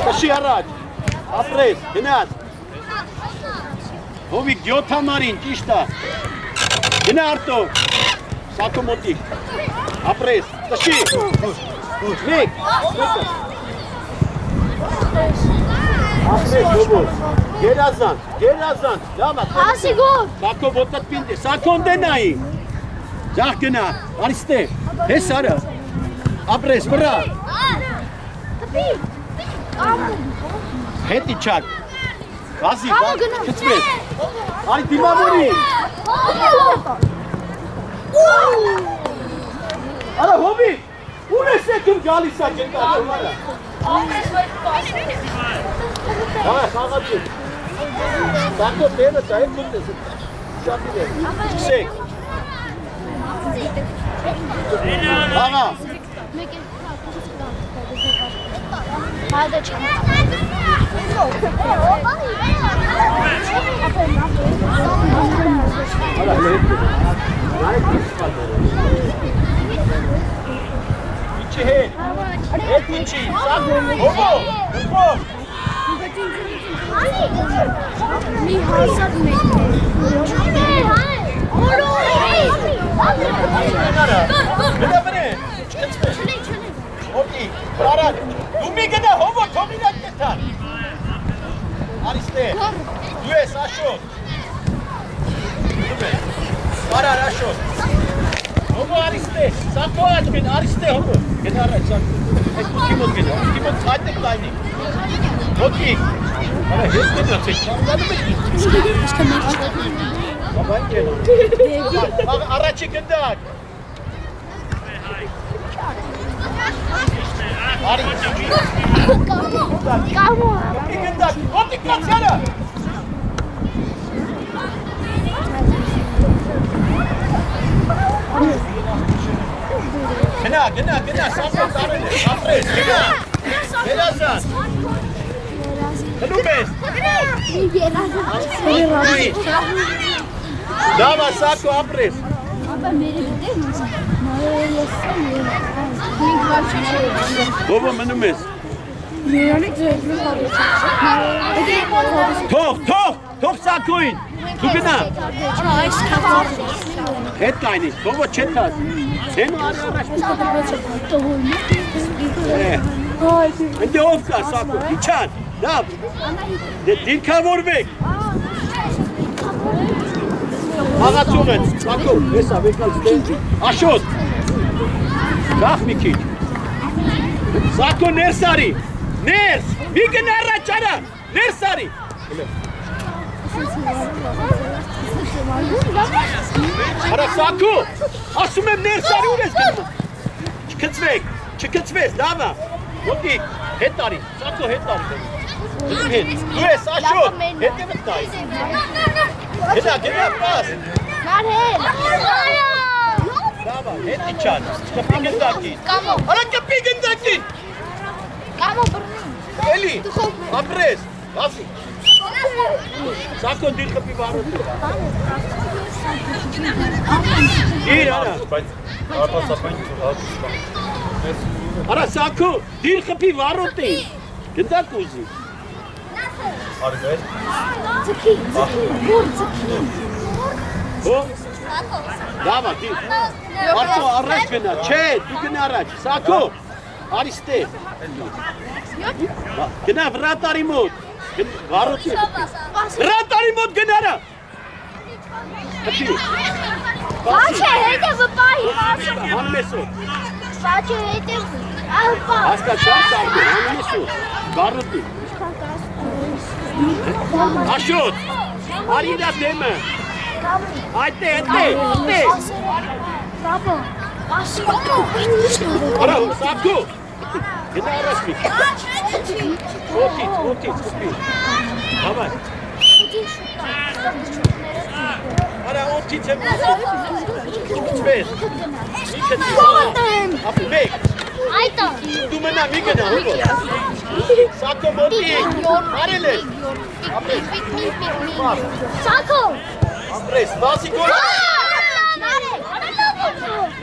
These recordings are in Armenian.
Տշի առաջ, ապրես, գնաց։ Հովիկ 7 համարին, ճիշտ է։ Գնա արտո, Սակո մոտիկ, ապրես, տշի։ Մեկ, ապրես, հովոս, գերազանց, լավա։ Ասիգոր։ Սակո ոտատ պինդ է, Սակոն դենայի։ Ձախ գնա, արիստե, հես արա, ապրես, վրա։ Հետի չակ, գազի, կծվես, արի դիմավորի։ Արա հովի, ուն ես ետում գալիս է գետարում արա։ Հա, խաղացի։ Սակո տերը սա հետ մուտ ես, շատի դեր, չսեք։ Աղա։ Հադը չեմ։ Իչի հետ, իչի, հովո, մի հասատ մեկ Գնա բրե, չկծվես, հոտի, բարակ, դու մի գնա հովո թողինակ կետան Արիստե, դու ես աշոտ Բարար աշոտ Հովո Արիստե, Սակո աչքին, Արիստե հովո Գնա առաջ, Սակո, այդ ուսկի մոտ գնա, ուսկի մոտ այդտեղ տայնի Հոտի, արա հետ գնացեք, չամդանում եք Բաբայն գենա Առաջի գնդակ Արի Կամո Կպի գնդակ, ոտիկ կացյանը Գնա, սամոտ արել է, ապրես, գնա Վերազան Հնում ես Դավա, Սակո, ապրես Ապա մերի գտեմ Ովո մնում ես Երանիկ Թող Սակոին, դու գնա այս կապար Հետ կայնիս, ովո չետ կաս Հենու արի առաջ Ընդե ով կա Սակո, իչան, լավ Դիրքավորվեք Աղացող են, Սակո, հեսա, վեկալ ստեն Աշոտ Գախ մի քիչ Սակո ներս արի Ներս, մի գնա առաջ արա Ներս արի Արա Սակո, ասում եմ ներս արի ուր ես գնում Չկծվես, դավա Ոտիկ, հետ արի, Սակո հետ արի Դու ես աշոտ, հետ եմ տայ Գնա, պաս Մարհել Դավա, հետ իչան, կպի գնդակին Արա կպի գնդակին Կամո բրնին Էլի, ապրես, ասի Սակո դիր կպի վարոտ Իր արա Արա Սակո, դիր կպի վարոտ է Գնդակ ուզի Ձքի, բուր ձքի Դավա, դիր Արտո առաջ գնա, չէ, դու գնա առաջ Սակո, արիստե Գնա վրատարի մոտ Վարոտի Վրատարի մոտ գնարա Բաչը հետը վպահի Հանմեսոտ Բաչը հետը աղպա Հասկացան Սակո, հանմեսոտ Վարոտի Աշոտ, արի իրա դեմը Այդտե Բաբո Ասիկո Արա, Սակո Գնա առաջ մի Ոտից, կպի Հավար Արա, ոտից եմ Չպես Մի կտի Ապի մեկ Այտա Դու մնա մի գնա հովո Սակո մոտիկ Արել ես Ապրես Սակո Ապրես, վասի գոլ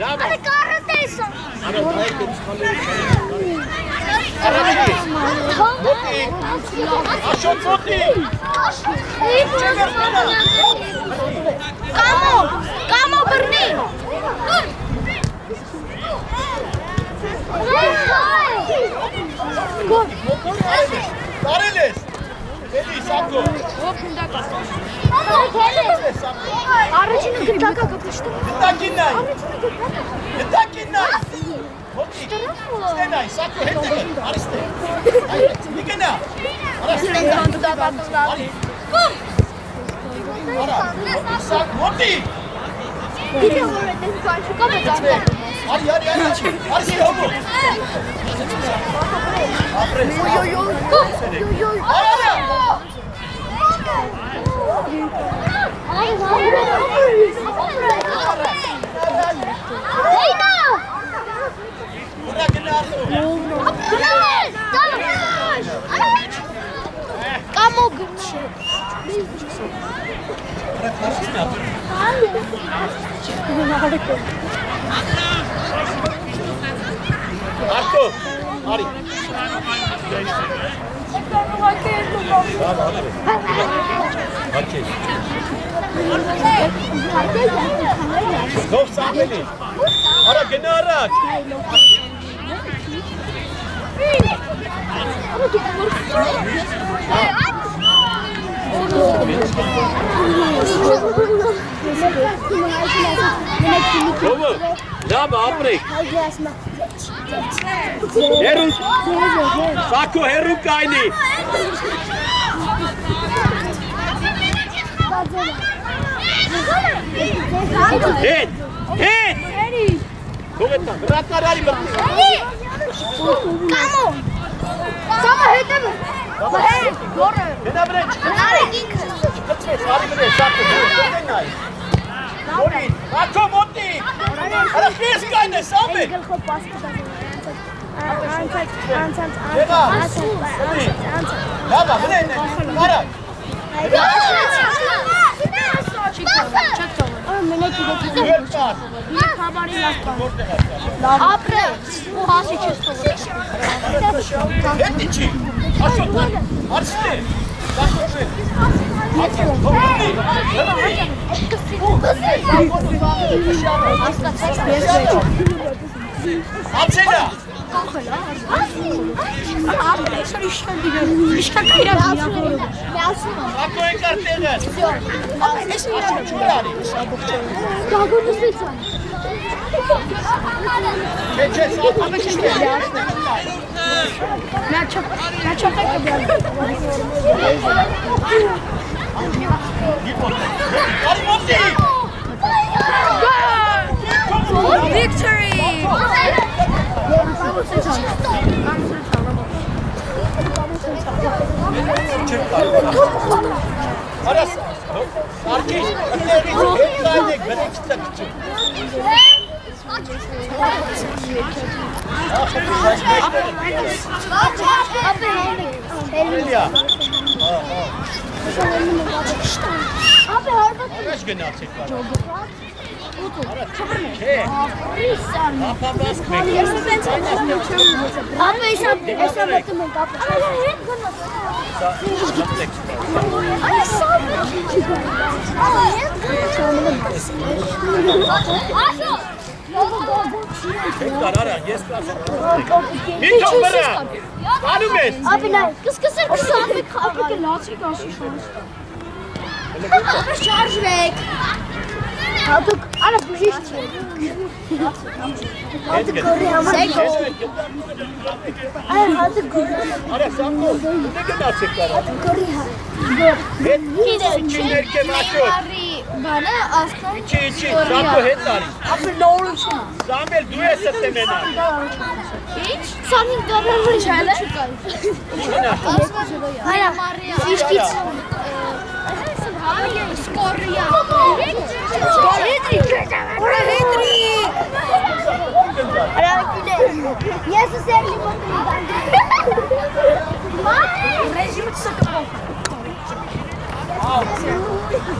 Արա կարը տեսա Արա, այդ եմ սխալերի Արա, Մոտիկ, աշոտ մոտիկ։ Կամո բռնի։ Կարել ես։ Էլի, Սակո։ Առաջինը գտակա կպշտում։ Գտակին նայ։ Գտակին նայ։ Մոտիկ, ստենայ, Սակո հետ եկել, արիստե։ Մի գնա։ Արա ստենայ։ Արի։ Արա, Սակ, մոտիկ։ Արի, արիստե հոբո։ Ապրես, Արա։ Ուրա գնա արտո։ Կամո գտշի։ Արտո, արի։ Գով սամելի։ Արա գնա առաջ։ Գովը, լավ ապրեք։ Հերու, Սակո հերու կայնի։ Հետ, հետ։ Գովետա, վրատնար արի մրդի։ Կամո։ Կամո հետևը։ Հետ, գորը։ Գնա վրեջ։ Արեք ինքը։ Կծվեց, արի վրեջ, Սակո, գնայ։ Որին, Սակո մոտի։ Արա կես կայն է, սամել։ Գլխով պասկը Եղա, լավա, վրեն է, արակ։ Դուր պար։ Ապրեց ու հասի չես թողել։ Հետ իչի, աշոտան, արստե, սակոշեն։ Ացելա։ Ակո եկար տեղը։ Չէ, սակո չիշտ է։ Victory! Արաս, արկիս, ըտերից հետ կայնեք, բրեքս տկչում։ Էլիա։ Առաջ գնացեք կար։ Չէ, ապավասկ մեկ։ Ապա եսա բոտում ենք ապա։ Կար արա, ես կասեմ։ Հիթով բրա, կանում ես։ Ապի նայ, կսկսեր կսամեք ապի կլացրիք ասի շանս։ Ապա շարժվեք։ Հատուկ, արա բուժիշ չէ։ Հատուկ գորի համար գոր։ Հատուկ գոր։ Արա սամքո, ուտե գնացեք կար։ Հատուկ գորի հա։ Հետ իչի ներկեմ աշոտ։ Բանը ասկան։ Իչի, սամքո հետ արի։ Ապի նորություն։ Սամել դու ես ըտե մենա։ Ինչ? Սամին դարարվի չայլ է։ Հայա, իշկից։ Սկորիա։ Որա հետրի։ Արա կիլե։ Ես սերլի մոտի։ Ռեժիմը չսկպող։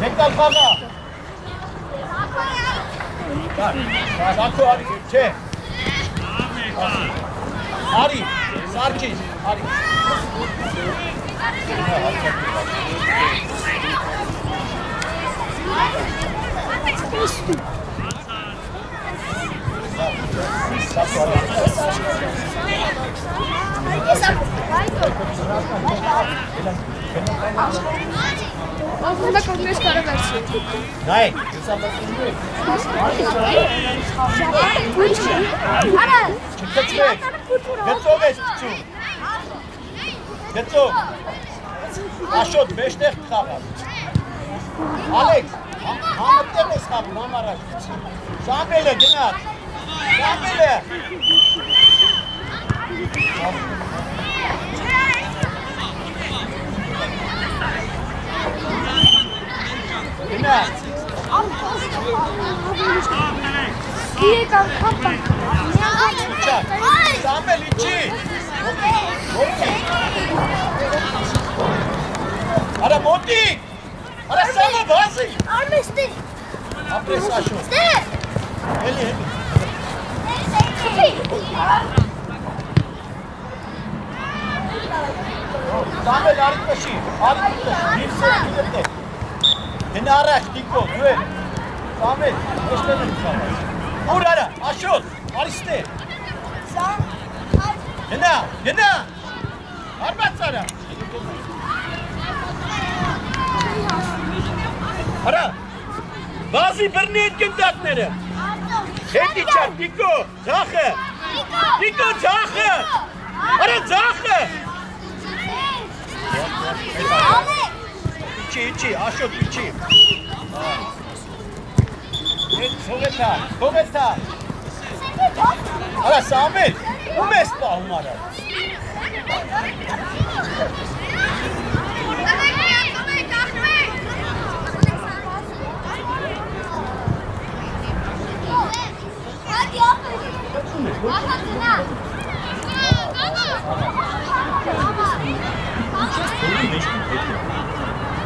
Մեկալ խաղա։ Սակո արի, չէ։ Արի, Sarçis. Hadi. Aslında kongres para versin. Nein. Ana. Çık weg. Jetzt so weg. Jetzt so. Aşot 5 dakika var. Alex. Ahmet de mi sabır Amara? Şambele Ginat. Şambele. Ginat. İyi kanka. Uçak. Şambel içi. Ara Moti. Ara sana bazı. Armisti. Apres Aşot. İşte. Eli. Şambel arkadaşı. Arkadaşı. Bir sene. Seni araç, Diko, güven. Ahmet, hoşlanın sana. Vur ara, Aşol, Ariste. Gena. Arbat sana. Ara. Bazı birini etkin tatları. Hadi çak, Diko, Zache. Diko, Zache. Ara, Zache. İçi, Aşol, içi. Kogeta. Ara Samet, bu mespa onlara.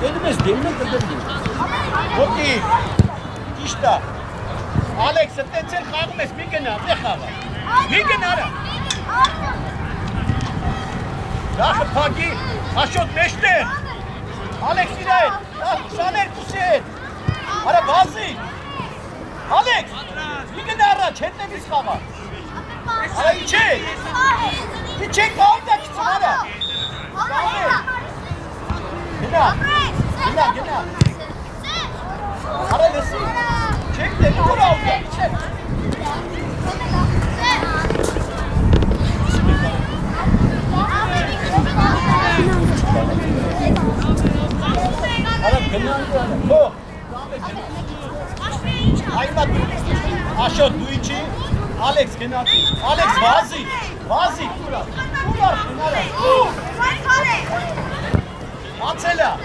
Dediniz değil mi? Okey. İşte. Alex, sen kalkmış bir gün ne kadar? Bir gün ara. Daha pagi. Aşot 5'te. Alex İlayet. Saner Kusen. Ara bazı. Alex. Bir gün ara. Çetne biz kava. Ara içe. İçe kavga gitsin ara. Gina. Ara nasıl? Çek de bir al ya. Çek. Ara gına. Ho. Ayma. Aşağı duici. Alex gına. Alex vazi. Kura. Ara. Marcela.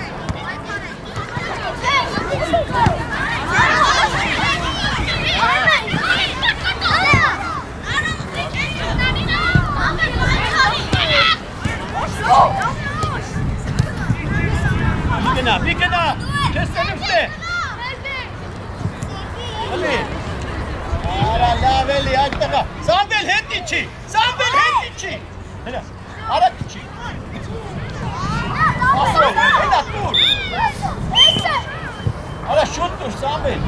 Bir kena. Keselim size. Hadi. Ara laveli açtaka. Sandel het içi. Hele. Ara içi. Asıl. Hele dur. Ara şut dur Sandel.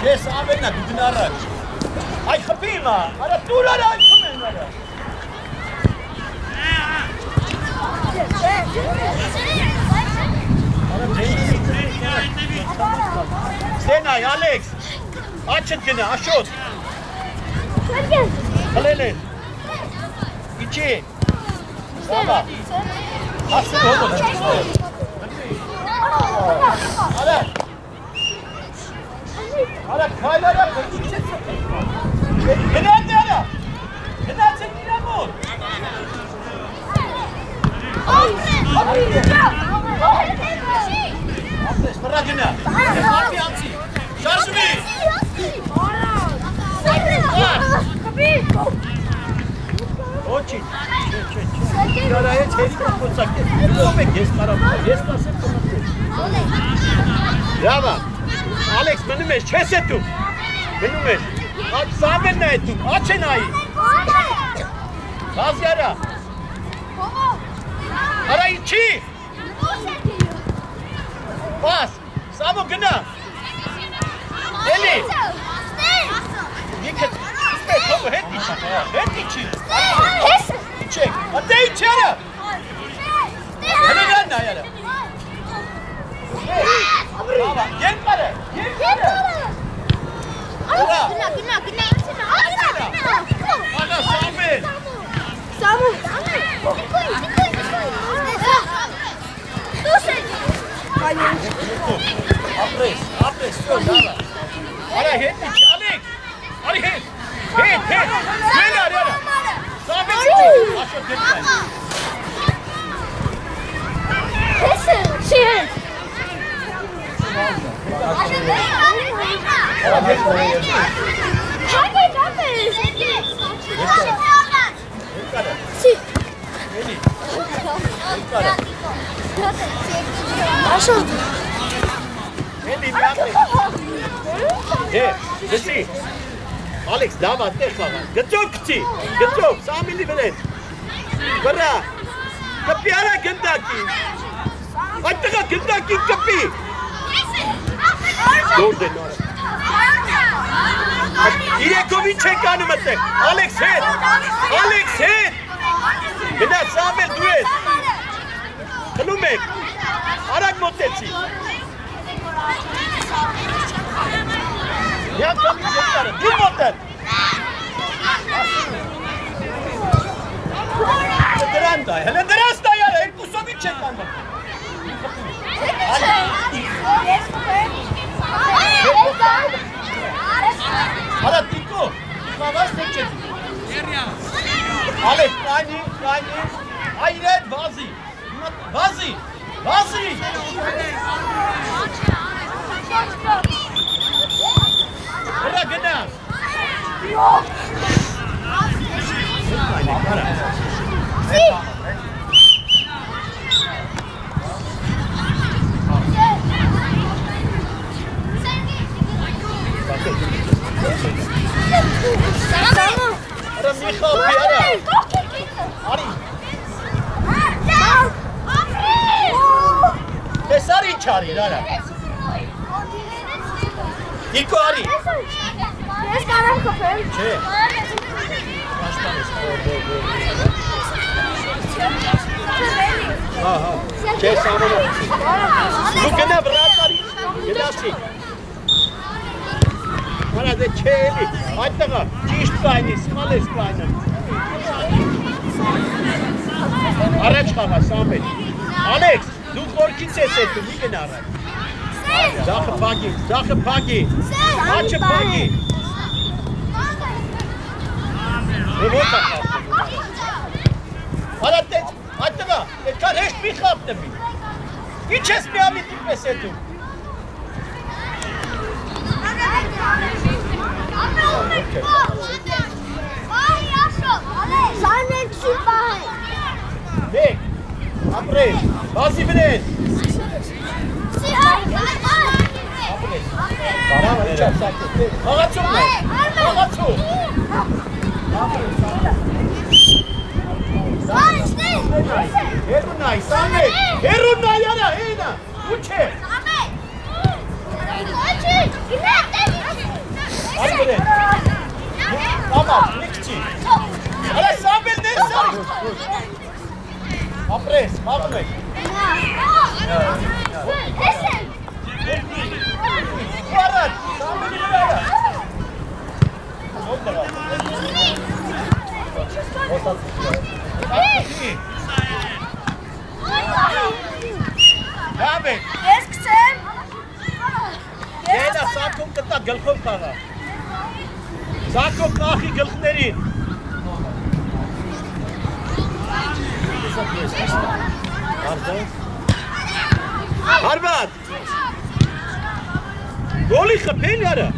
Kes Sandel na bütün araç. Ay kapıyma. Ara dur ara kapıyma. Senay, Alex. Açın gene, Aşot. Halele. İçi. Saba. Asıl oldu. Ara. Ara kaylara içi. Genelde ara. Genelde sen yine mi ol? Sprawdzenia! Szarży mi! Очень! Когда я черика подсакте, опять есть марабу, есть насыпь комнаты. Bravo! Alex, benim eş, kesetum! Benim eş! Aç sahiben ne ettim? Aç enayi! Baz yara. Ara içi. Bas. Samo gına. Eli. Yıkıt. Topu hep içi. Hep içi. İçek. Hadi içeri. Hele gel ne yara. Gel bana. Gel bana. Ana Samuel. Apres, söyle. Ara hit içi, Alex. Ara hit. Söyle ara. Samuel içi. Aşağı gel. Alex, damat tekrar. Getuk, Samili verin. Berra. Kapi ara gendaki. Ataka gendaki kapi. Doğru. Irekovic çekanı mısın? Alex hit. Gida Samuel duet. Kalumek. Arak motetsi. Ya kami çekarı. Bir motet. Hele derasta ya. Ilkusovic çekanı. Ara Tiko. Mavas tekçe. Alex kani. Hayret Vazi. Ora gena. Ara Michal Piara. Ari. Tesari çağırıyor ara. Tiko Ari. Şey. Ha. Şey samanı. Bu gene bırak Ari. Gidasi. Bana de çeyli. Hatta çiş kayni, smales kayni. Araç kava Samet. Alex, du korkin ses ettin, bir gene araç. Sache pagi. Açı pagi. Ne vota kaptı? Hatta kan hiç bir kaptı bir. Hiç esmi abi tutmeseydin. Bek, Apres, Basi Bres. Herunay, Samet. Herunay yana, heyna. Uçe. Hadi Bres. Tamam, Nikçi. Hala Samet ne sarı? Apres, Mahmut. Varat, Samet'i buraya. David. Gel Sakum kıta gılkım kana. Sakum kahi gılknerin. Harbat. Goli kapel yara.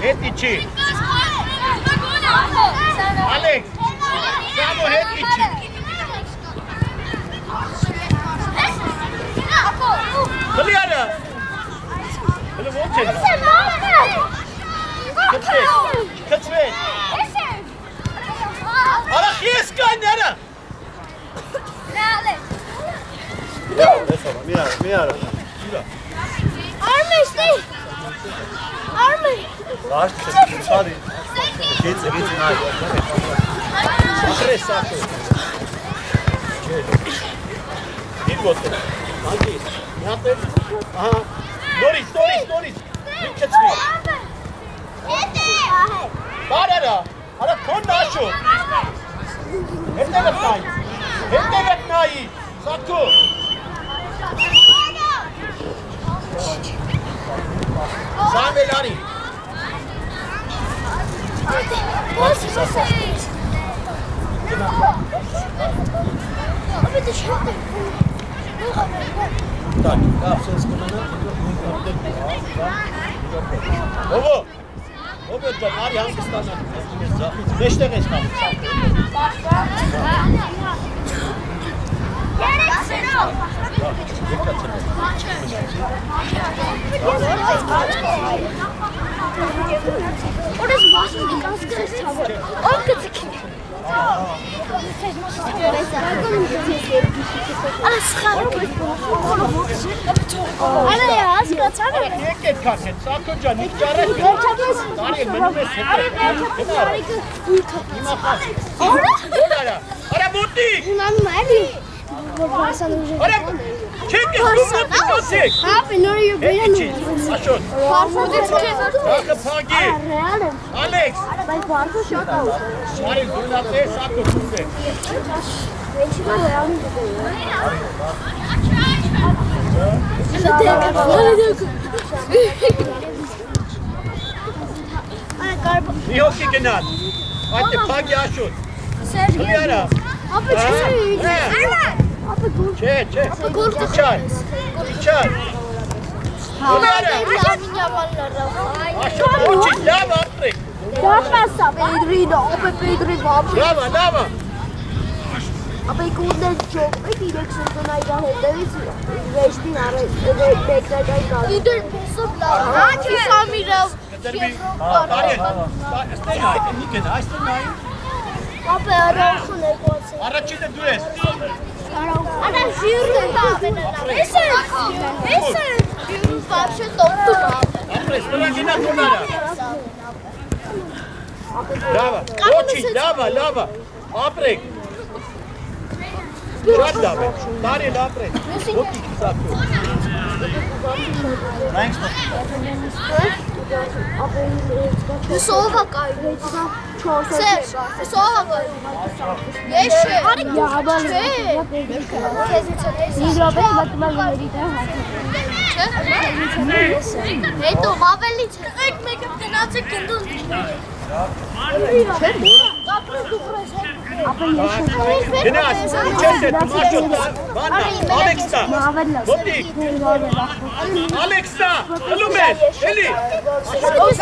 Het içi. Alex. Samo het içi. Kılıyara. Mira. Arme işte. Arme. Hadi. Geç hadi. Stres Sako. Bir botu. Hadi. Ne yaptın? Aha. Doris. Look at me. Para. Ara kon naşo. Hette vetnai. Sako. Samelani. Abi dışarıda. Tak, kapsız kullanın. Ovo da var ya Hindistan'dan. 5 dakika kaldı. Orası başladı. Gaz kırısı. O kıtık. Ana ya az kaçar mı? Tek kalket. Sakınca ne çare? Tarihe menüme Ara butik. Ulan nerede? Ara çek. Butik. Abi nereye beğendin? Aşın. Sakın pagi. Alex. Ben parka şok aldım. Ari dunate sakın tunde. Yok ki genel. Hadi pagi aşın. Yara. Abi çek. Çek. İçer. Aşın uçin lava attık. Yapmazsa Pedrino, abi Pedrino abi. Lava. Abi kunden çok bir direksiyondan ayrıldı. Geçtin ara beklerken kaldı. Gider posupla. Hadi Samirov. Abi arasın ekosu. Araçı da dues. Ana jürgen da benimle. Neyse. Jürgen parça doktor abi. Apres, bırakın bunlara. Lava. Oçi, lava. Aprek. Şat lava. Tari lapre. Oçi kisapto. Thanks. Soğuk ay. Ser. Soğuk ay. Yeşil. Ya ben. Hidrobe bakma verida. Hey to maveli ekmek yaptığına çıkındın. Genel, içeride maşallah. Bana, Alex'ta. Botik. Alex'ta. Lumen, Eli. Apres.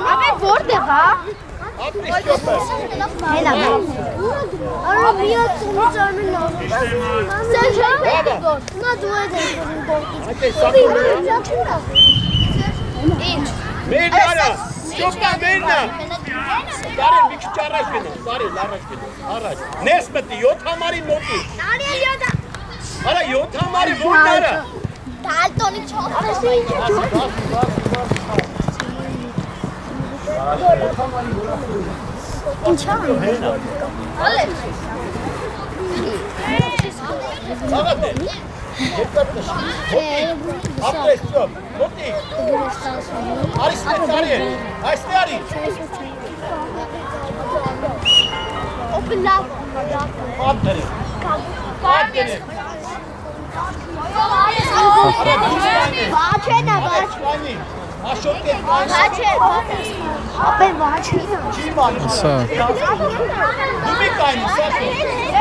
Abi vortega. Apres köpek. Arabiyatın canı lazım. Sen şöyle dur. Ne dua edelim? Hadi sakın. Meydana. Köpek meydana. Darın bir küçük araç benim. Araç. Nesmeti, yok hamari noti. Ara yok hamari bunlara. Daltonik çok. Alex. Sağa de. Dikkatli. Apres yok. Noti. Aristari. Open up. Aferin. Bahçene bahçe. Aşotte. Bahçe. Abi bahçe. Sağ. Dümik aynı sakın.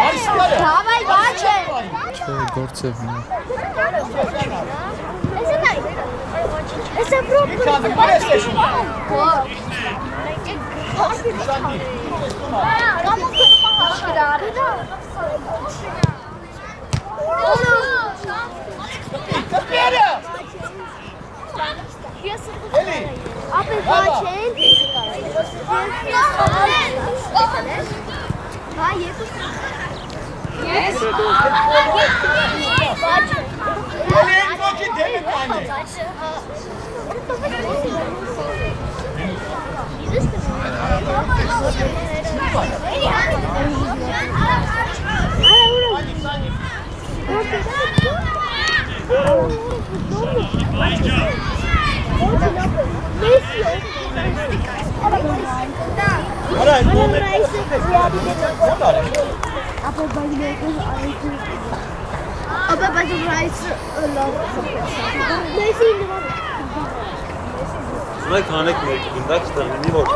Aristari. Davay bahçe. Gorcev. Ese proprio. Yıkandı. PlayStation. Kamu kırma haşkırar. Kapıya. Eli. Abi bahçenin. Elin koki demek anne. Aber bei der Reise Şuna kanek mi? Bundak işte ne var?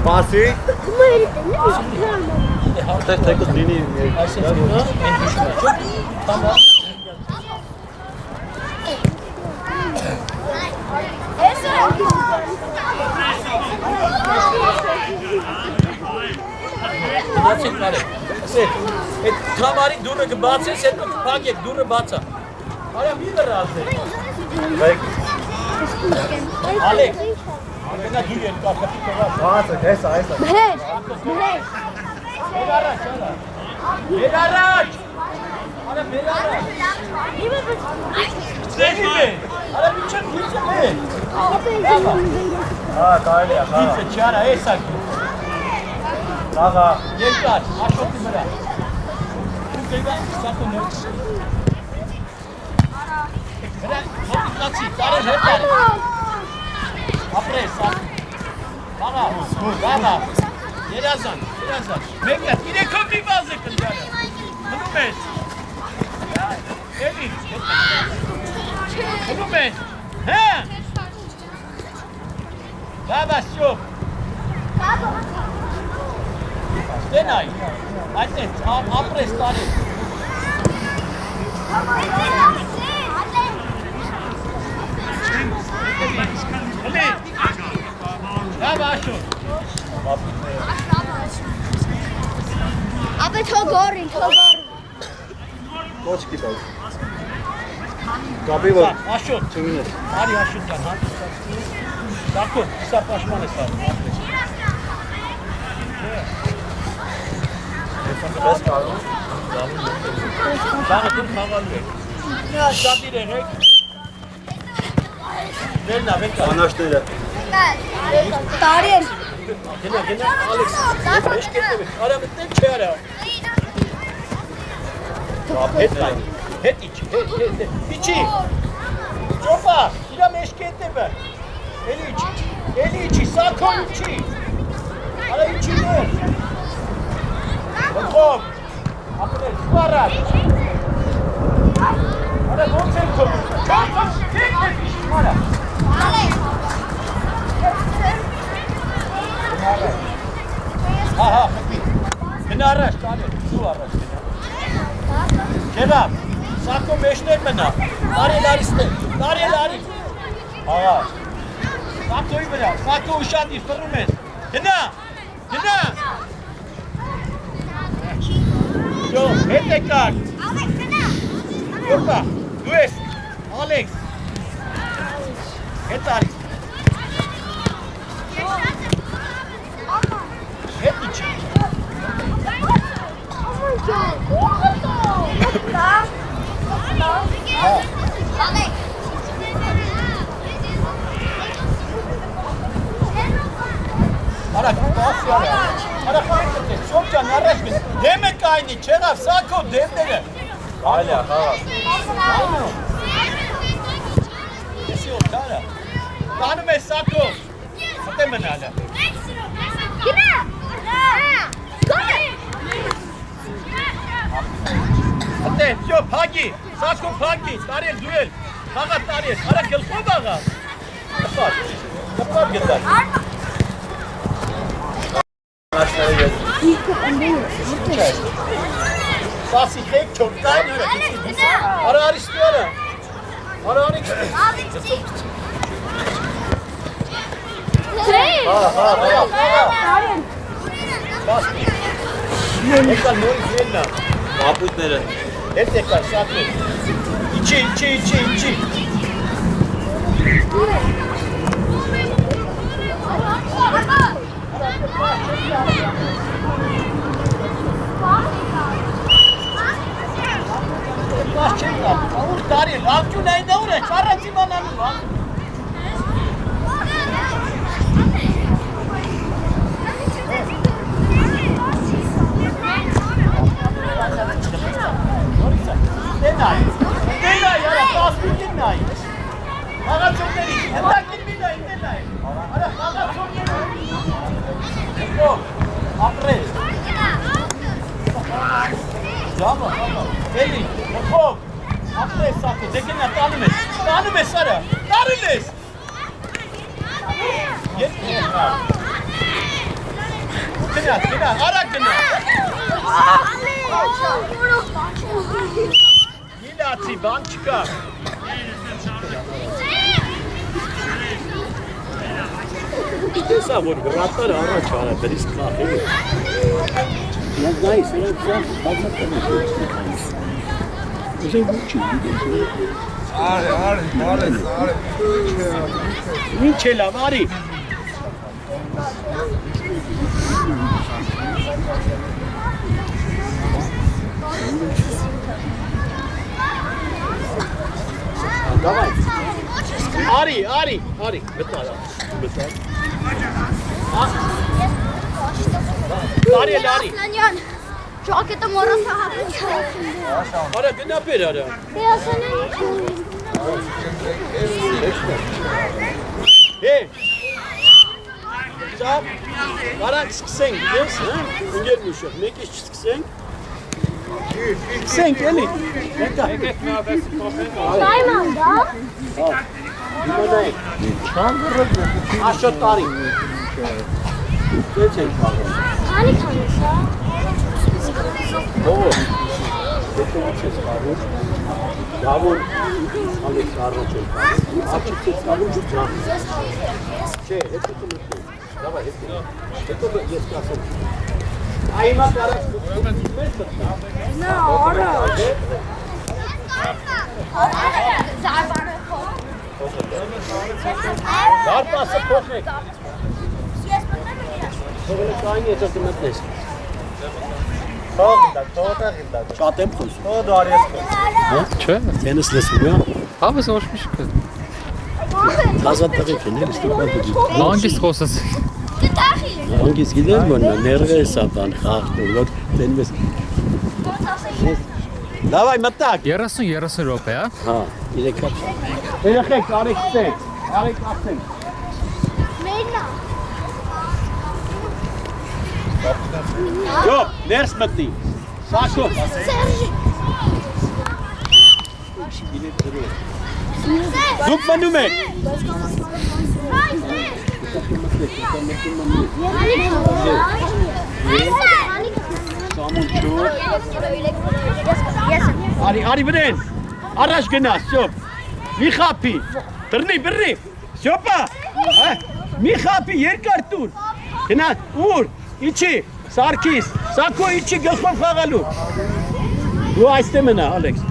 Pasi. Tek tek beni. Tamam. Nasıl var? Tamari duru ke baat se pak ek duru baat. Ara bir de razı. Alex. Bana duyuyor kapı var. Aa, esa. Bedara çala. Bedara. Ara bedara. Seni. Ara bir çek mi? Ha, kaydı ya. Kimse çara esa. Kaka. Yeter. Aşağı kimera. Kimse sakın ne? Bırak. Kaçı. Tare yeter. Apres. Baba. Birazdan. Bekle. Bir de kapı bazı kılacağım. Bunu ben. Evi. Bunu ben. He. Baba yok. Denay. Anne, apres tare. Ali. Baba şu. Aber Togorin. Koç gibi. Kapı var. Aşut. Çömünür. Hadi aşut can. Dakika, hesaplaşmanı sağ. Bes kaldı. Dağıtın havalı. Sabir erek. Verna bekle. Anlaştığıyla. Tarih. Gene Alex. Beş ketlemiş. Aramızdan çağır. Het içi. İçi. Cofa. İram eşkette be. Eli içi. Sakın içi. Ara içi ne? Bakalım. Apre. Suarat. Ara konser konuş. Çok. Ketlemiş. Ara. Ha. Beni araç. Tane. Su araç. Cenab. Sako meşler bana. Lari iste. Lari. Ha. Sako'yu bana. Sako uşan değil. Fırmez. Dina. Yo. Hetekar. Yopa. Luis. Alex. Hetar. Het içi. Ara çok can araşmış. Demek aynı çeraf sako devdere. Hala kaka. Aynı. Nesi yok cara. Tanı me sako. Hemen hala. Atención, Pagi. Sako Pagi. Tarih duel. Fakat tarih. Ara gelko baga. Yapar gider. Anlaştığıyla geldi. Sasi tek çok da öyle. Ara istiyor. Ara istiyor. Bas. Tekrar ne oluyor? Mahmut nere? Hep tekrar saklı. İçi. Էլի, մխով, ապրես սակո, դե գնա տանում ես արա, տարել ես։ Գնա, արա գնա։ Գիլացի, բան չկա։ Տեսա, որ գրատարը առաջ արա, դրիս կախել է։ Ես նայիս, ես բազմատեմ ես։ Ուզեն ոչի, Արի։ ինչ է լավ, արի։ Давай. Ари, бетал. Ари. Նանյան, ժակետը մորոսա հապեց։ Արա գնա բեր արա։ Հե։ Ճապ։ Արա սկսենք, ես, հա։ Ընկեր միշը, մեկից չսկսենք։ Սկսենք էլի։ Եկեք մի ապես փոխենք։ Սայման դա։ Իմանայք։ Չանդրը աշոտ տարի։ Դեչ ենք կարող։ Քանի քանես, հա։ Ո՞վ։ Դեչ ես կարող։ Դավոն ալես առաջ են կարող։ Աչքից ես կարող ջան։ Չէ, հետո կմտնենք։ Դավայ, հետո ես կասեմ։ Այմա կարած մեծ մտնա։ Նա արա։ Զարբարը փոխ։ Դարպասը փոխեք։ Ես մտնում եմ։ Թողել կային հետո կմտնես։ Թողտա։ Շատ եմ խոսում։ Թող դու արի ես։ Հա, չէ։ Տենիս լսում եմ։ Հավես ոչ մի շուտ։ Ազատ տղեկ են, էլի ստուգան դու։ Լանգիստ խոսած։ Գտախի։ Անգից գիտես որ ներղը է սատան խախտում, որ տենվես։ Դավայ մտակ։ 30 րոպե, հա։ Հա, 3 հատ։ Երեխեք, արեք ստեք։ Արեք ասենք։ Մերնա։ Յոպ, ներս մտնի։ Սաշո։ Սերժի։ Դուք մնում եք։ Արի վրեն։ Առաջ գնաս, շոպ։ Մի խապի։ Բռնի։ Շոպա։ Մի խապի երկար տուն։ Գնաս, ուր։ Իչի, Սարգիս, Սակո իչի գլխով խաղալու։ Դու այստեղ մնա, Ալեքս։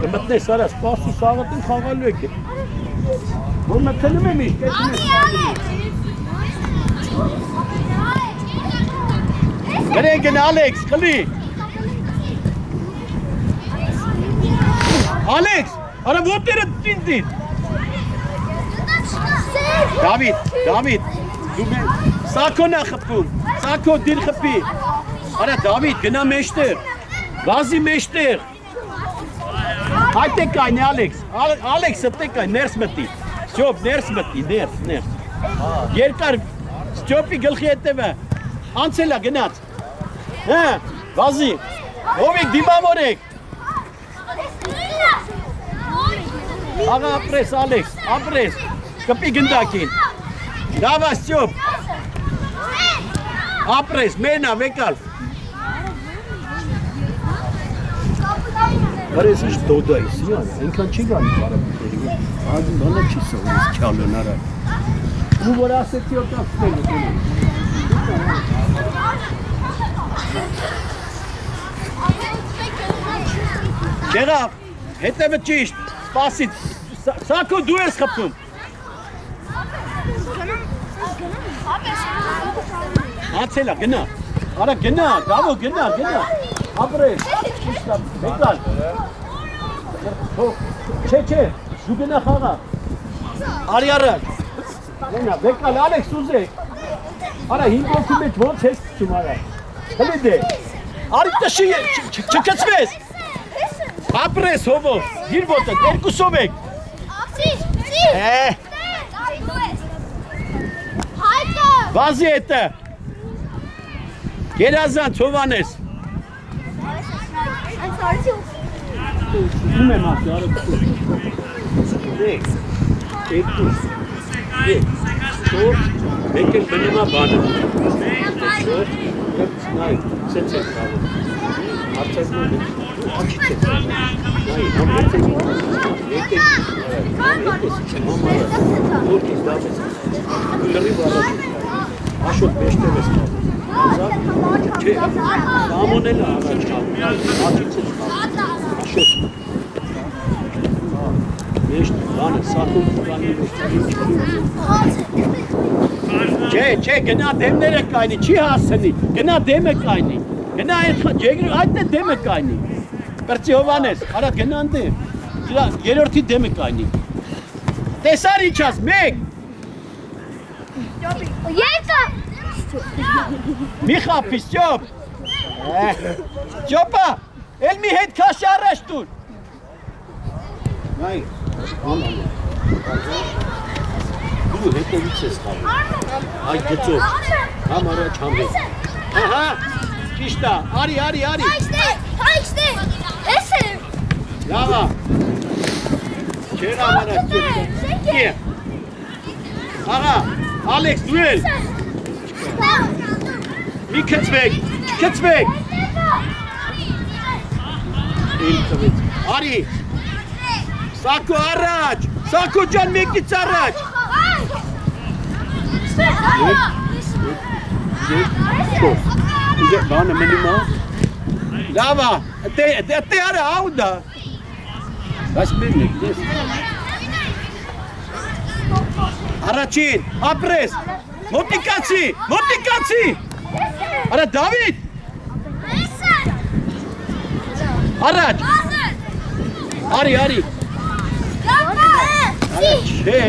Կմտնես արա, սպասի սաղատին խաղալու եք։ Որ մտնում եմ իշտ, կեցում ես։ Գրեն Ալեքս, խլի։ Ալեքս, արա ոտերը տին։ Դավիթ, դու մեն, Սակոն է խպում, Սակո դիր խպի։ Արա Դավիթ, գնա մեջտեղ, վազի մեջտեղ։ Հայտեք այն Ալեքս տեք այն, ներս մտի, Ստյոպ, ներս մտի, ներս։ Երկար, Ստյոպի գլխի հետևը, անցելա գնաց, հա, վազի, ով եք դիմավոր եք։ Աղա ապրես Ալեքս, ապրես, կպի գնդակին, դավա Ստյոպ, ապրես, մենա վեկալ։ Բարես ինչ դոդա ես, ինքան չի գանի բարապետերի, ադին բանա չի սովորես չալն արա։ Ու որ ասեցի ոտավ ստել է։ Չեղավ, հետևը ճիշտ, սպասի, Սակո դու ես խպում։ Ացելա, գնա, արա գնա, դավո գնա, ապրես, ճիշտա, վեկալ։ Չէ, դու գնա խաղա, արի առաջ, գնա, վեկալ, Ալեքս ուզեք, արա 5 ոգի մեջ ոնց ես կծում արա, հլի դե, արի տշի, չկծվես, ապրես հովով, գիր ոտը, երկուսով եք, վազի հետը, գերազան, ծովանես, Ում եմ ասի, արը կտուր։ Եկ, երկու, եկ, շոր, մեկ էլ բնեմա բանը։ Շոր, եկ նայ, սենց է կալում։ Արցազման է, աչից է կալում։ Նայ, համեց է, եկ է, մամարը, որքից դավ ես, լրիվ առաջ է կալում, աշոտ մեշտև ես կալում։ Չէ, ամոնել է առաջ կալում, աչից է կալում, աշոտ։ Մեշտ, բանը, սակում կանի Չէ, գնա դեմները կայնի, չի հասնի, գնա դեմը կայնի, գնա այդ է դեմը կայնի, պրծի Հովանես, արա գնան դեմ, երորդի դեմը կայնի, տեսար իչաս, մեկ, Երկը։ մի խապի, Ստյոպ, Ստյոպա, էլ մի հետ կաշի առաջ տուր, նայ, դու հետևից ես խաղում, այ գծով, համ առաջ համ հետ, ահա, ճիշտ է, արի, Հայստե, ես եմ, լավա, չեր ամարած ճոպը, աղա, Ալեքս դու էլ, մի կծվեք, չկծվեք, էլ տվեց, արի, Սակո առաջ, Սակո ջան մեկից առաջ, բանը մնում է, լավա, դե արա աուդա, այս մերն եք, դես, առաջին, ապրես, մոտիկացի, արա Դավիթ, առաջ, արի, չէ,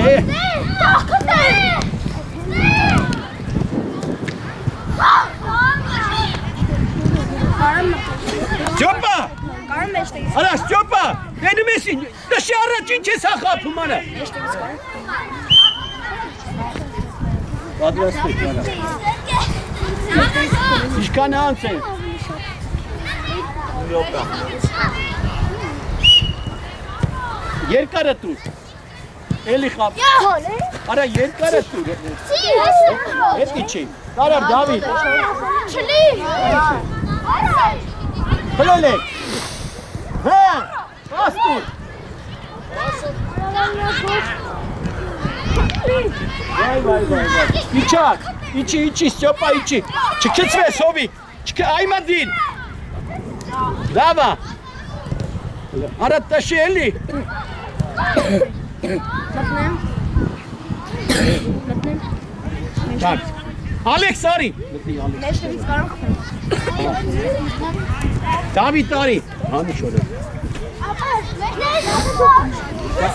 Ստյոպա, արա Ստյոպա, դենում ես ինչ, դշի առաջ ինչ ես հախապում արա, պատրաստեք արա, իշկան անց է, երկարը տուր, էլի խապ, արա երկարը տուր, հետի չի, կարար Դավիթ, չլի, Փլելեք, հա, աստուր, վայ, իչի, Ստյոպա իչի, չկծվես հովիկ, այմադին, լավա, արա տաշի էլի, Ալեքս արի, Դավիթ արի, հանի շորը,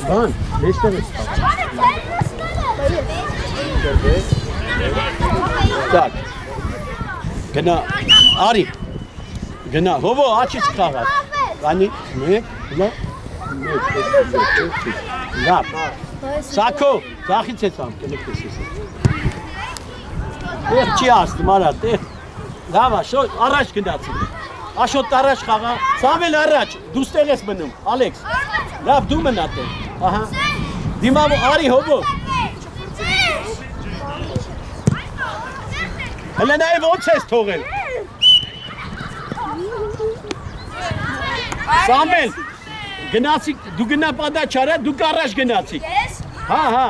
բան, մեջտեղ ես Так, գնա, արի, գնա, հովո աչից կաղաց, կանի, մեկ, լավ, Սակո, ձախից ես ամ, կնեք ես ես, տեղ չի ասնում, արա, տեղ, լավ, առաջ գնացի, աշոտ առաջ խաղա, Սամվել առաջ, դու ստեղ ես մնում, Ալեքս, լավ, դու մնա տեղ, ահա, դիմավ, արի, հովո, հլը նաև ոնց ես թողել, Սամվել, գնացիք, դու գնա պադա չարա, դուք առաջ գնացիք, հա,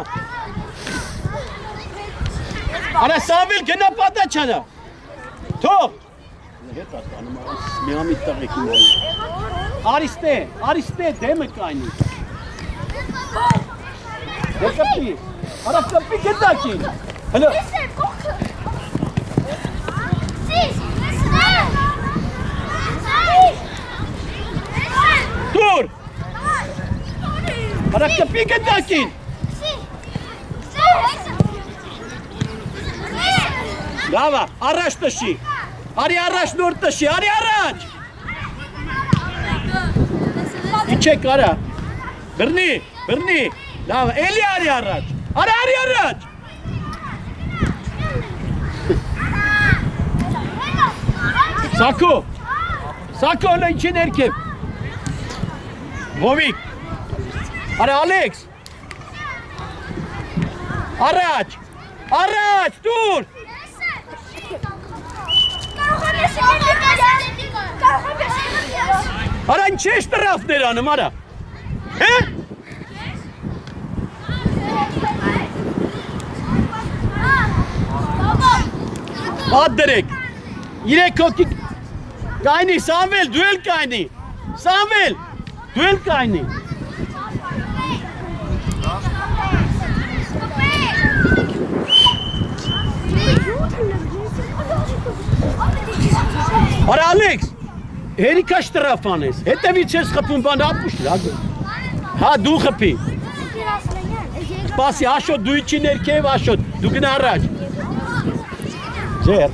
արա Սամվել գնա պադա չարա, թող, հետ ասանում արաս, միամիտ տղեք իմ այլ, արիստե, դեմը կայնի, դե կպի, արա կպի գետակին, հլը, Դուր, արա կպի գետակին, լավա, առաջ տշի, արի առաջ նոր տշի, արի առաջ, իչեք արա, բրնի, լավա, էլի արի առաջ, արի առաջ, Սակո, հլը ինչի ներքև, Հովիկ։ Արա Ալեքս։ Առաջ։ Առաջ, դուր։ Արա ինչ ես տրավներ անում, արա։ Հե։ Բադ դրեք։ 3 հոգի կայնի, Սամվել, դու էլ կայնի։ Սամվել, դու էլ կայնի։ Արա Ալեքս, հերիքա շտրաֆան ես, հետևից ես խպում բան ապուշ լագում։ Հա դու խպի։ Սպասի, աշոտ դու իչի ներքև, աշոտ, դու գնա առաջ։ Ձեր։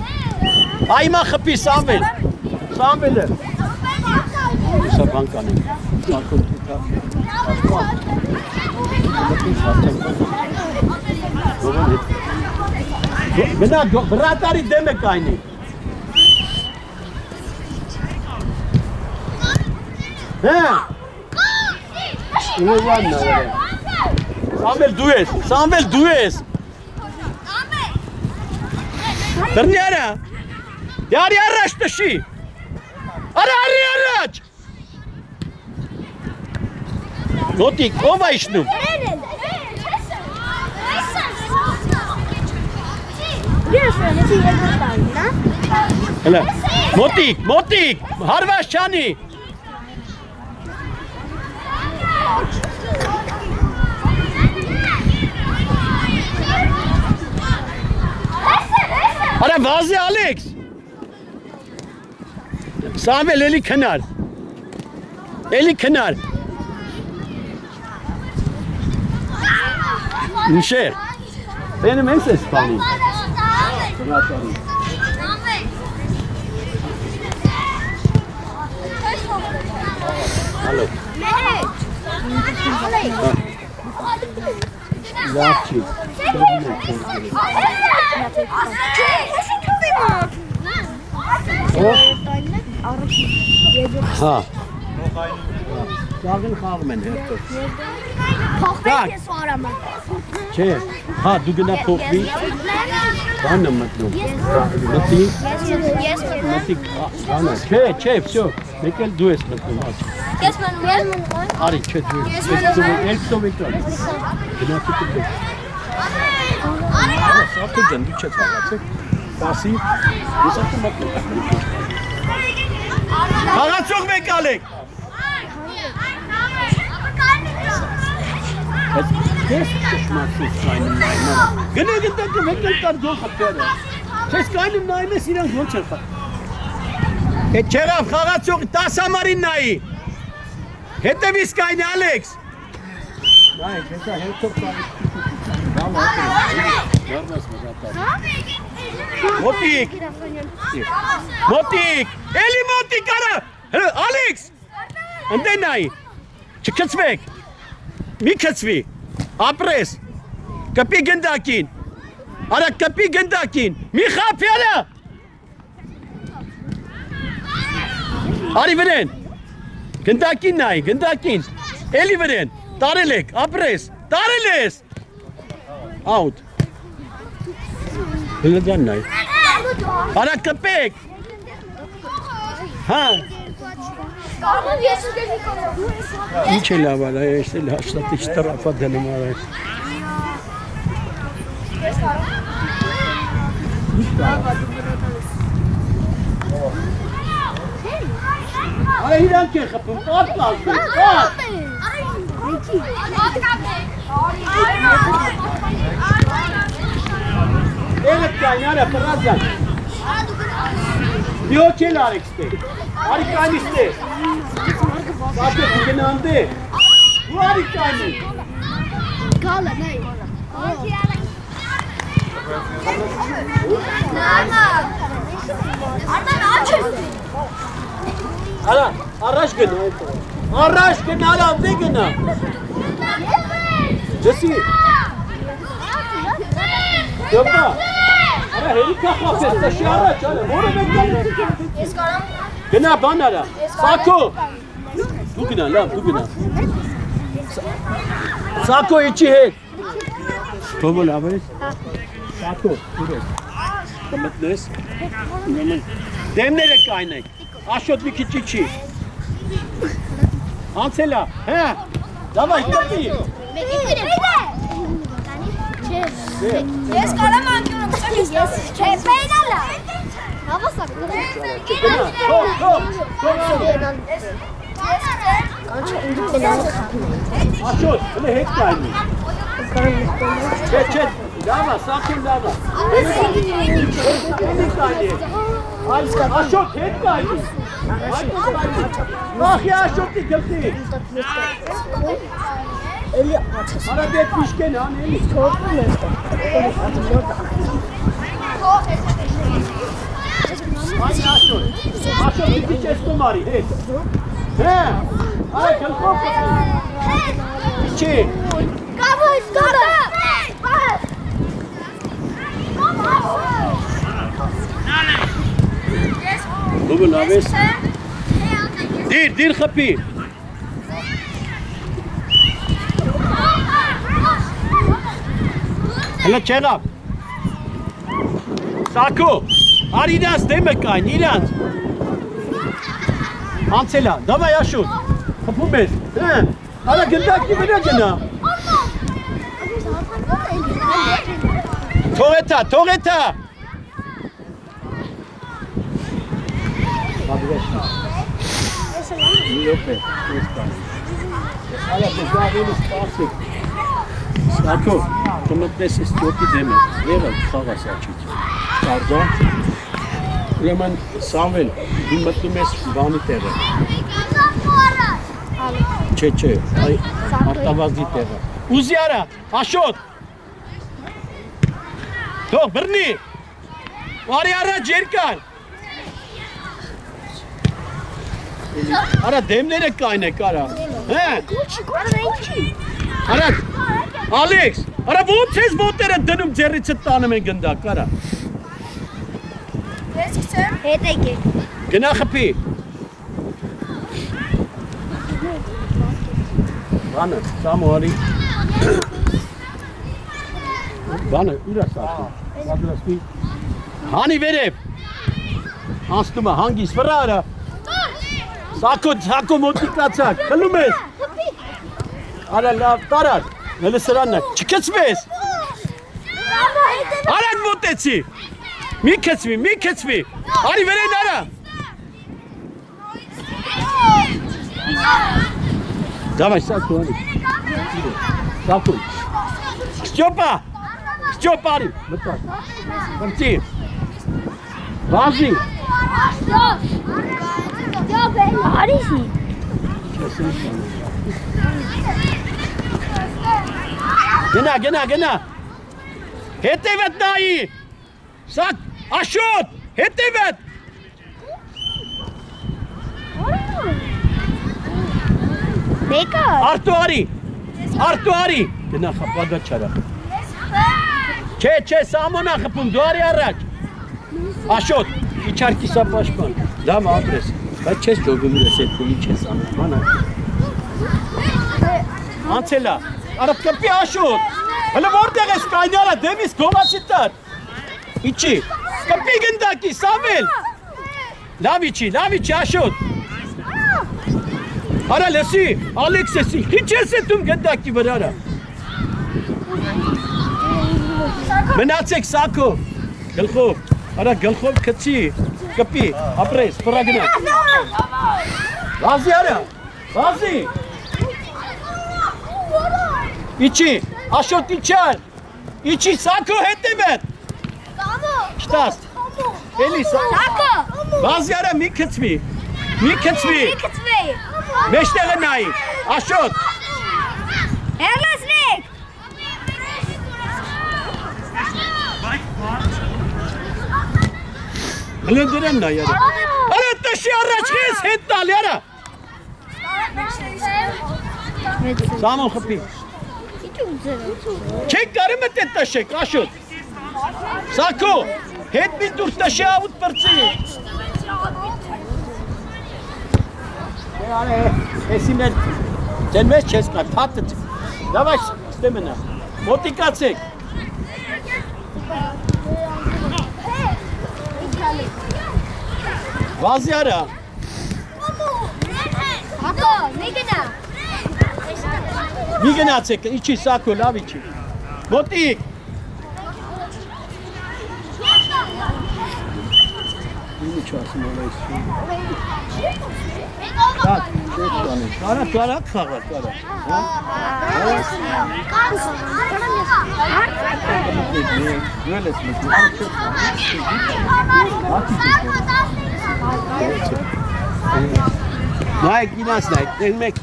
Այմա խպի Սամվել, Սամվելը։ Սա բան կանեմ, սակոն թուտա։ Գնա բրատարի դեմ է կայնի։ Հե։ Ուրևանն է։ Սամվել դու ես, Սամվել դու ես։ Դրնի արա։ Դարի առաջ տշի։ Արա արի առաջ։ Մոտիկ, ով է իշնում։ Հələ, մոտիկ, հարվաշ չանի։ Արա վազի Ալեքս։ Սամվել էլի քնար։ Նիշեր, բենում ես ես պանին։ Հալո։ Լավչի։ Հա։ Կաղին խաղում են հերտով։ Փոխվեք ես արամը։ Չէ, հա դու գնա փոխվի։ Բանը մտնում։ Մտի։ Ես մտնում։ Չէ, վсё, մեկ էլ դու ես մտնում, աչ։ Ես մտնում։ Արի, չէ դու։ Ես տովիկտոր։ Գնա փոխվի։ Սա դու դու չես հաղացեք։ Բասի, ես ասում մտնում։ Հաղացող մեկ ալեք։ Ես ճշմարտից կայնում նայում։ Գնա մեկ էլ կար գող խփերը։ Չես կայնում նայում ես իրանք ոնց են խաղ։ Էդ չեղավ խաղացող 10 համարին նայի։ Հետևից կայնի Ալեքս։ Նայեք, հեսա հետով կայնի։ Մոտիկ, էլի մոտիկ արա, Ալեքս, ընդեն նայի, չկծվեք, մի կծվի, ապրես, կպի գնդակին, արա կպի գնդակին, մի խապի արա, արի վրեն, գնդակին նայի, գնդակին, էլի վրեն, տարել եք, ապրես, տարել ես, out, հլդան նայի, արա կպեք, հա, ինչ է լավ արա, ես էլ հաշտատիչ տրապա դնում արա ես։ Արա իրանք են խպում, պատ լազում, պատ։ Էլդ կայն, արա, պրազան։ Դիոք էլ արեք ստեղ, արի կայնի ստեղ։ Սատեղ գնան դե, դու արի կայնի։ Գալը, նայ։ Արա, առաջ գնա, առաջ գնա, արա, դե գնա։ Ջսի։ Դոպա, արա, հերիքա խապես, տաշի առաջ, արա, որը մեկ գալի։ Ես կարամ։ Գնա բան արա, սակո։ Դու գնա, լավ, դու գնա։ Սակո իջի հետ։ Թողո լավ ես։ Սակո, դու ես։ Մտնես։ Դեմները կայնեք։ Աշոտ մի քիչ իջի։ Անցելա, հա։ Դավայ, կպի։ Ես կարամ անկյունը կսակես ես չես մենալա հավասակ Աշոտ, հլը հետ կայնի Չէ, լավա, սակում լավա Աշոտ, հետ կայնի Ախի աշոտի գլտի Արա դետ միշկեն անելի Այ աշոտ, մի քիչ ես կոմարի, հետ Հե, այ գլխով Չի Կավոյ, կավա Դուգը լավ ես Դիր խպի Հլը չեղավ Սակո, ար իրանց դեմը կայն, իրանց Անցելա, դավայ աշոտ Խպում ես, արա գնդակի վրա գնա Թող էթա Արա բզավելի սպասիկ Սակո, կմտնես ես տյոտի դեմը, եղը խաղաս աչից Կարդա Ուրեմն Սամվել, դու մտնում ես բանի տեղը Չէ, այ արտավազդի տեղը Ուզի արա, աշոտ Թող բրնի Արի առաջ երկար Արա դեմները կայնեք արա Արա Ալեքս Արա ոնց ես ոտերը դնում ձեռիցը տանում են գնդակ արա Հետ եկեք Գնա խպի Բանը Սամո արի Բանը ուրա սակի Հանի վերև Անցնում է հանգիս վրա արա Սակո մոտիկացակ, խլում ես Արա լավ տարար, հլը սրանն է, չկծվես Արակ մոտեցի Մի կծվի Արի վերեն արա Դավայ սակո արի Սակո Ստյոպ արի Մտար Մտի Վազի Արիսի Գնա Հետևդ նայի Սակ Աշոտ Հետևդ Մեկը Արտու արի Գնա խապագա չարա Չէ Սամոնա խպում դու արի առաջ Աշոտ իչար կիսա պաշպան Լավ ապրես Բայց չես ճոգում ես այդ կումի չես անում Մանա Անցելա Արա կպի աշոտ Հլը որտեղ ես կայնյալա դեմիս գովացի տար Իչի Կպի գնդակի Սամվել Լավ իչի աշոտ Արա լսի Ալեքս եսի Ինչ ես էտում գնդակի վրարա Մնացեք սակո Գլխով Արա գլխով կծի Կպի ապրես պրա գնա Վազի արա Վազի Իչի Աշոտ իչար Իչի սակո հետևետ Շտաս Էլի սակո Վազի արա մի կծվի Մեջտեղը նայի Աշոտ Հերլասնիկ Հլն դրան նայ արա Արա տշի առաջ ես հետ տալի արա Սամոն խպի Չեք կարի մտետ տաշեք աշոտ Սակո հետ մի դուր տաշի ավուտ պրծի Էսի մեր ձեն մեզ չես կար, թատը դավայ ստեմենա, մոտիկացեք Վազյարա Հակո, մի գնա Մի գնացեք, իչի սակո, լավ իչի Մոտիկ Ինի չասում ով այս Տակ, չես տանես Կարակ խաղար, կարակ Գույլ ես մտում Նայք, ինաս նայք, դեն մեկ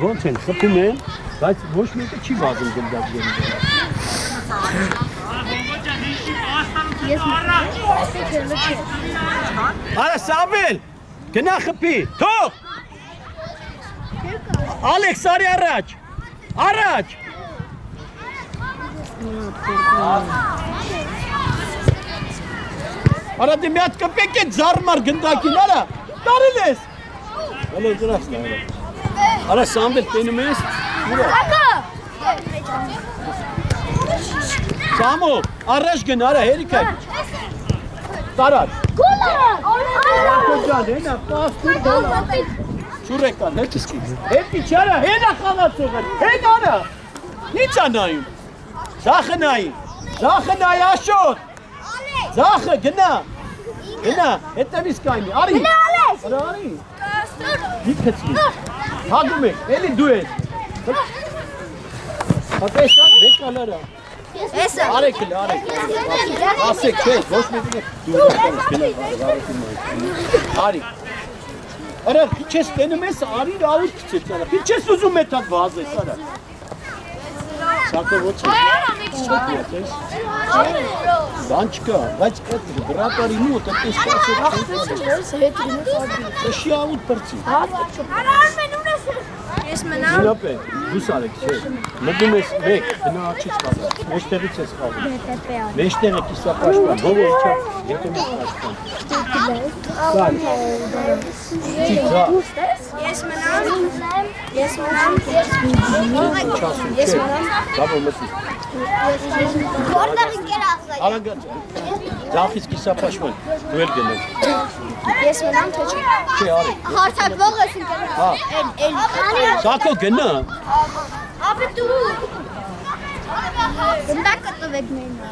ոնց են, խպում են, բայց ոչ մեկը չի վազում գնդակ գերին Արա Սամվել, գնա խպի, թող Ալեքս արի առաջ, առաջ Արա դի մի հատ կպեք է ձարմար գնդակին, արա, տարել ես Հալո դրասն է, արա Սամվել տենում ես, Հակո Սամո, առաջ գնա, արա հերիք այդ Տարար Գոլա Ակո ջան, հենա, պաստուր դոլա Շուրեկան, հետ իսկի Հետի չարա, հենա խաղացողը, հեն արա Ինչ անայում Զախը նայի, աշոտ Զախը, գնա Գնա, հետևիս կայնի, արի Գնա ալես Արա արի Մի կծվի Հագում եք, էլի դու ես Հատեսան, բեկալարա Էսը Արեք էլ, արեք Ասեք, չէ, ոչ մեկին եք Դու Արի Արա, պիչ ես տենում ես, արի ռավուտ կծեց արա Պիչ ես ուզում մեթատ վազես, արա Սակը ոչ ես Բան չկա, բայց այդ բրատարի մոտ այդպես կասեք Շի ավուտ պրծի Ես մնամ Նապեն, դուս արեք, չէ Մդում ես մեկ, բնա աչից խաղը Մեջտեղից ես խաղը Մեջտեղը կիսապաշպան, հովը իչա Հետո մեկ պաշպան Սայ Ծիծա Ես մնամ Ես մնամ Չասում, չէ Զավո մսի Որտեղ ինքեր ասա Արանգած, ձախից կիսապաշպան, դու էլ գնես Ես մնամ թե չէ Չէ, արեք Հարթակվող ես ինքեր Հա Սակո գնա Ապի դու Գնդակը տվեք մենա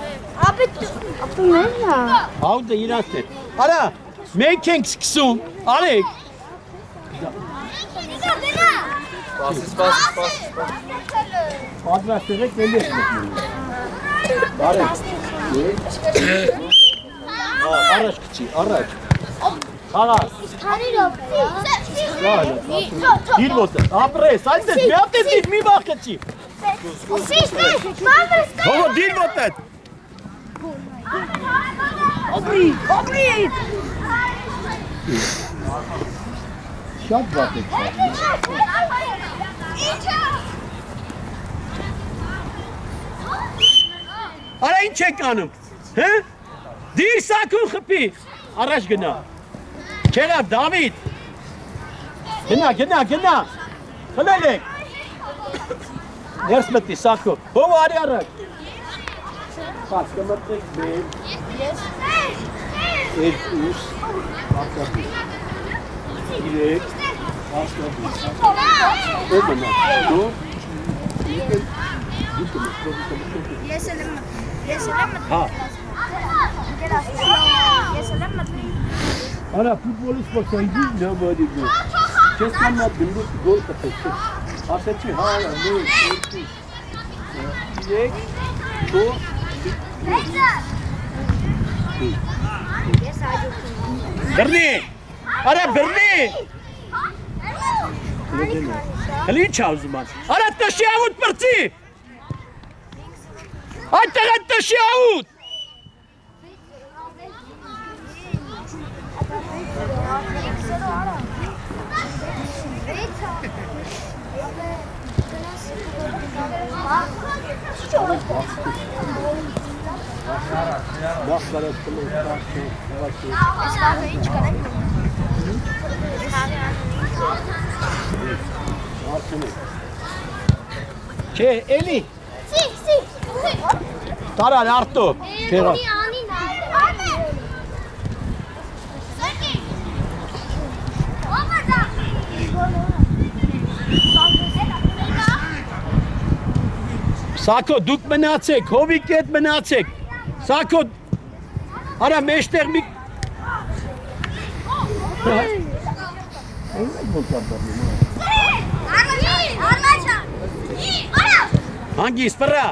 Ապի դու մենա Հաուդը իրանց է Արա, մենք ենք սկսում, արեք Սպասի Պատրաստեղեք ելի ես մտնում Բարեք Առաջ կցի, առաջ Խաղաս Քանի րոպե Դիր ոտը, ապրես, այդպես, մի ապտես դիր, մի բախեցի Հովո, դիր ոտը Ապրի Շատ բախեց Արա ինչ եք անում, հը? Դիր սակուն խպի, առաջ գնա Չերավ, Դավիթ Գնա Խլել եք Ներս մտի, սակո Հովո արի առաջ Պաց կմրտեք բեր Երկուս Արկապի Իրեք Արկապի Ոմնա Դու Ես էլ եմ Հա Ես էլ եմ Արա, ֆուտբոլից պոսայդի նամարի գոլ Չես կանմատ գնդուս գոլ տխեց Ասեցի հարա, նույն, երկուս Իրեք, դու Բրնի, արա բրնի Հլի ինչ ավզում ան Արա տշի ավուտ պրծի Այդտեղ այդ տշի ավուտ Բախ կարած կլող Ես խաղը ինչ կարեք Չէ, էլի։ Սի։ Տարան արտո։ Չեղավ։ Սակո դուք մնացեք, հովիկ հետ մնացեք։ Սակո արա մեջտեղ մի Հանգիստ վրա։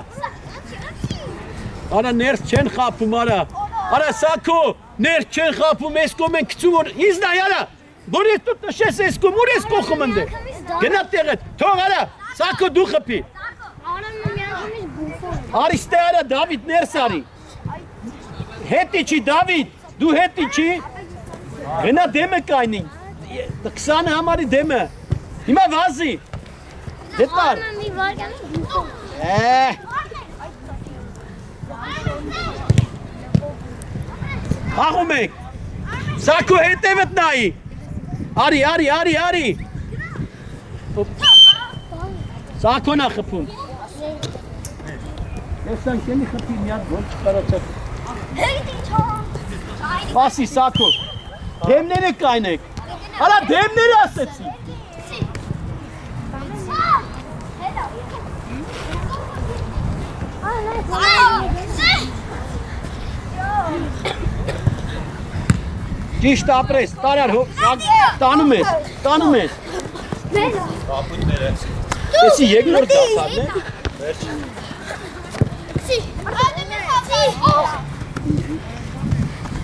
Արա ներս չեն խապում արա։ Արա Սակո ներս չեն խապում, ես կոմ են գցում որ ինձ նայ արա։ Որ ես դու նշես ես կոմ ուր ես կողում ընդ։ Գնա տեղդ։ Թող արա։ Սակո դու խփի։ Արիստե արա Դավիթ ներս արի։ Հետի չի Դավիթ, դու հետի չի։ Գնա դեմը կայնի։ 20 համարի դեմը։ Հիմա վազի։ Դետար։ Աղում եք, Սակո հետևդ նայի, արի, Սակոնա խպում, ես անքենի խպի միատ գոլ չկարացակ, պասի Սակո, դեմները կայնեք, արա դեմները ասեցի, Ճիշտ ապրես, տարար տանում ես, Ապույտները։ Եսի երկրորդ դարձան, է։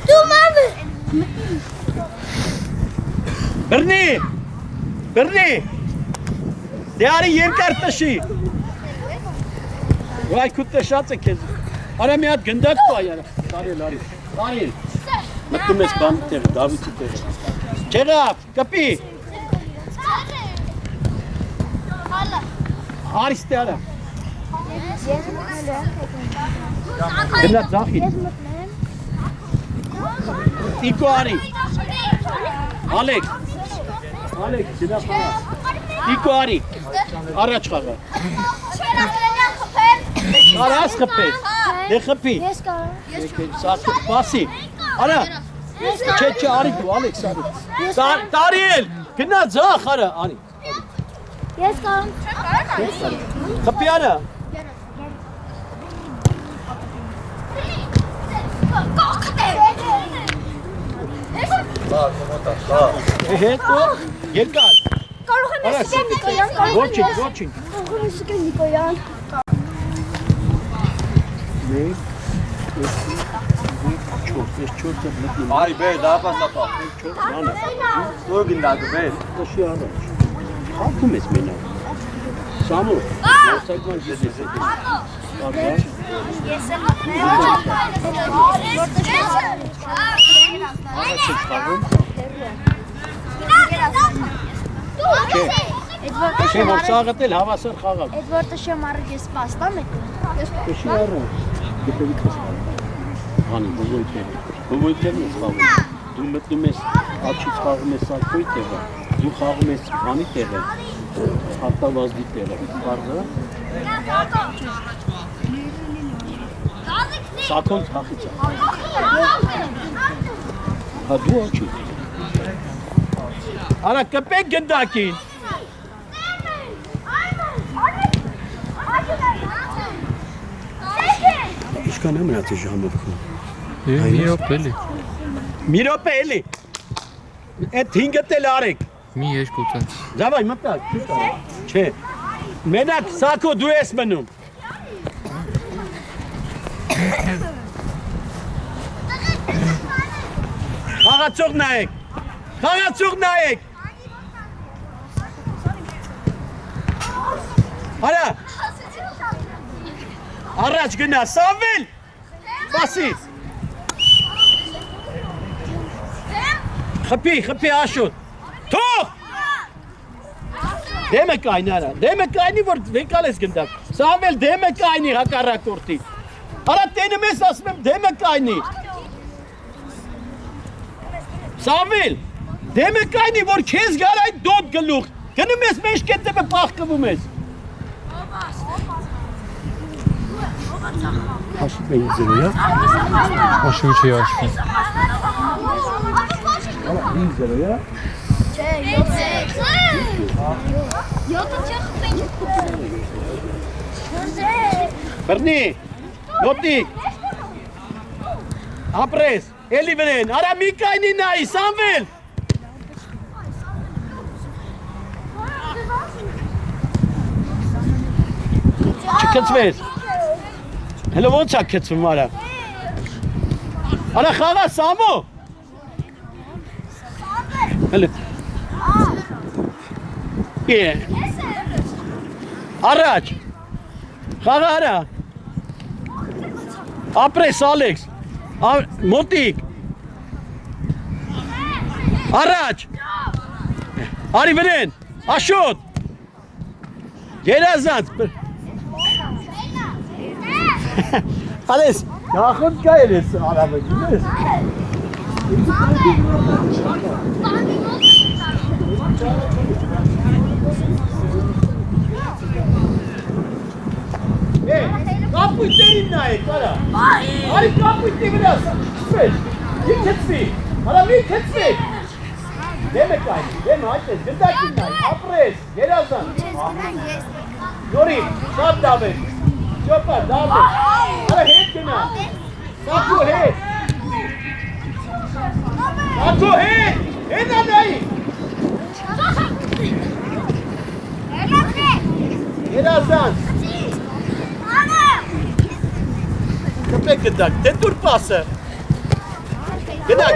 Դու մամը Բրնի, դե արի երկար տշի, վայ քուտ տշած է կեզ, արա մի հատ գնդակ պա յարա, տարել, մտնում ես բան տեղը, Դավիթի տեղը, չեղավ, կպի, արիստե արա, գնա ձախիտ, Իքո արի, Ալեք, գնա խաղա, Իքո արի, առաջ խաղա, Արաս խպեր, դե խպի, պասի, արա, չէ, արի դու, Ալեքս արի, տարիել, գնա ձախ արա, արի, Ես կարում խպի արա, հետո, երկար, Կարող եմ ես սիկել Նիկոյան, ոչինչ, կարող եմ ես սիկել Նիկոյան Արի բեր, դապասապա։ Դու գնդակը բեր։ Տաշի առաջ, խաղում ես մենակ, Սամո, նոսակման ես ես հետ Չէ, որ սաղըտ էլ հավասար խաղավ Էդվորդը շեմ առыг ես պաստամ եք Տաշի առաջ, գետևիք ես խաղում Անի, բովոյթերն ես խաղում Դու մտնում ես, աչից խաղում ես Սակոյի տեղը Դու խաղում ես Անի տեղը Հարտավազդի տեղը Կարդը Սակոն խաղից է Հա դու աչի Արա կպեք գնդակին Իշկան ամրած է ժամովքում Մի րոպե էլի։ Մի րոպե էլի Էդ հինգըտ էլ արեք Մի երկու տենց։ Զավայ մտակ, չէ Մենակ Սակո դու ես մնում Խաղացող նայեք Արա Առաջ գնա, Սամվել Պասի Խպի աշոտ Թող Դեմը կայնի արա Դեմը կայնի որ վեկալ ես գնդակ Սամվել դեմը կայնի հակառակորդի Արա տենում ես ասում եմ դեմը կայնի Սամվել դեմը կայնի որ քեզ գար այդ դոտ գլուխ Գնում ես մեջ կետևը պախկվում ես։ Հաշիվ է ինձ է, Հաշիվ չի հաշվի։ ինձ է, Չէ, 7 Բրնի, նոտիկ, ապրես, էլի վրեն, արա մի կայնի նայի, Սամվել։ Չկծվես, հելը ոնց ա կծվում արա։ Արա խաղա Սամո։ Հելը։ Առաջ, խաղա արա։ Ապրես Ալեքս, մոտիկ, առաջ, արի վրեն, աշոտ, երազանց, ալես, նախոտ կայր ես արավը, գինես, կապույտերին նայեք, արա, արի կապույտի վրաս, սպեր, մի կեցվի, արա մի կեցվի, դեմ է կայնի, դեմ այդպես, գնդակին նայ, ապրես, երազան, նորի, շատ դավեր, ճոպա, դավեր, արա հետ գնա, սակու հետ, հետա նայի, երազան, Կպեք գդակ, դե դուր պասը, գնա,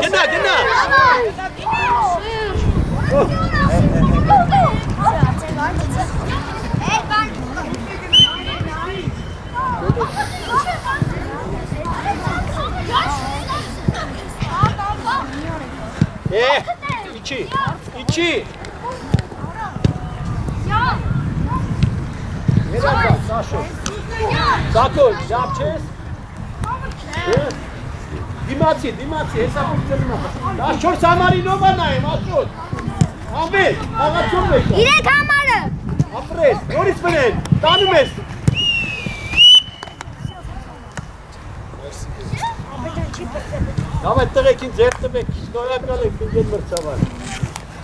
իչի, երազան, Սաշո, Սակո, ժապ չես, Դիմացի, հեսապուր ծրնա, 14 համարինով անայեմ, աշոտ, ամեն, աղացում եկա, 3 համարը, ապրես, նորից վրեն, տանում ես, Դավայ տղեքին ձեր տվեք, շնորհակալ եք ինգեն մրցավար,